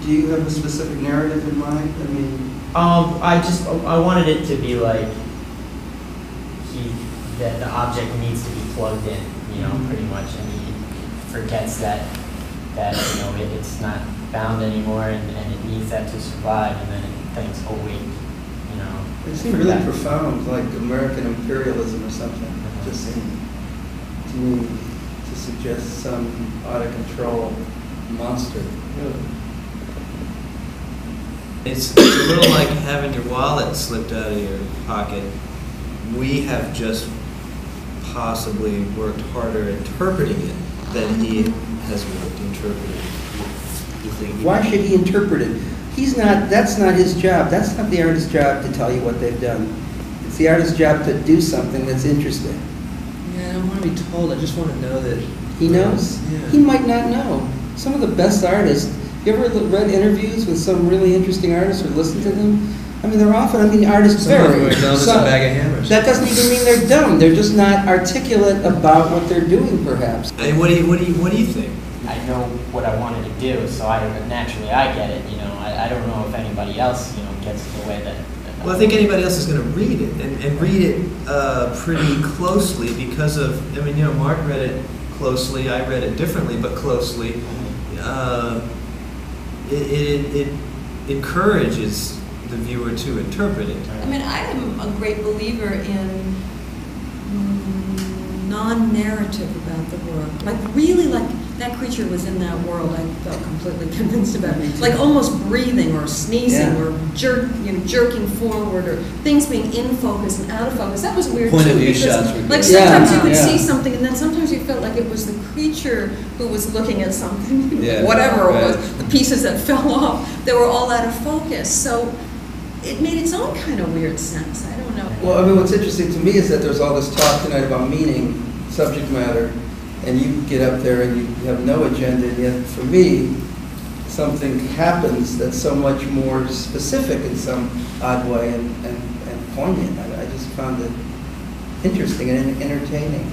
Do you have a specific narrative in mind? I mean, I wanted it to be like that the object needs to be plugged in, you know, pretty much, and he forgets that you know it's not bound anymore, and it needs that to survive, and then it thinks, oh wait, you know. It seemed really profound, like American imperialism or something. It just seemed to me to suggest some out of control monster. Really. It's a little like having your wallet slipped out of your pocket. We have just possibly worked harder interpreting it than he has worked interpreting it. Why should he interpret it? He's not, that's not his job. That's not the artist's job to tell you what they've done. It's the artist's job to do something that's interesting. Yeah, I don't want to be told. I just want to know that he knows. Yeah. He might not know. Some of the best artists, you ever read interviews with some really interesting artists or listened to them? I mean, they're often, artists vary. Some of them are dumb as a bag of hammers. That doesn't even mean they're dumb. They're just not articulate about what they're doing, perhaps. Hey, what do you think? I know what I wanted to do, so naturally I get it, you know. I don't know if anybody else, you know, gets the way that well, I think anybody else is going to read it, and read it pretty closely because of, I mean, you know, Mark read it closely, I read it differently, but closely. It encourages the viewer to interpret it. I mean, I am a great believer in non-narrative about the world. Like, really, like, that creature was in that world, I felt completely convinced about it. Like, almost breathing or sneezing or jerking forward or things being in focus and out of focus. That was weird, Point too. of view Because, shots were good. like, sometimes you could see something, and then sometimes you felt like it was the creature who was looking at something, whatever it was, the pieces that fell off, they were all out of focus. So it made its own kind of weird sense. I don't know. Well, I mean, what's interesting to me is that there's all this talk tonight about meaning, subject matter, and you get up there and you have no agenda, and yet for me, something happens that's so much more specific in some odd way and poignant. I just found it interesting and entertaining,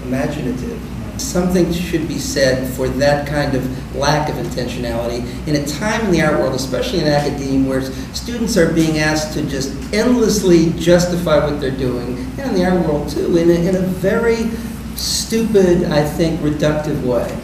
imaginative. Something should be said for that kind of lack of intentionality in a time in the art world, especially in academia, where students are being asked to just endlessly justify what they're doing, and in the art world too, in a very stupid, I think, reductive way.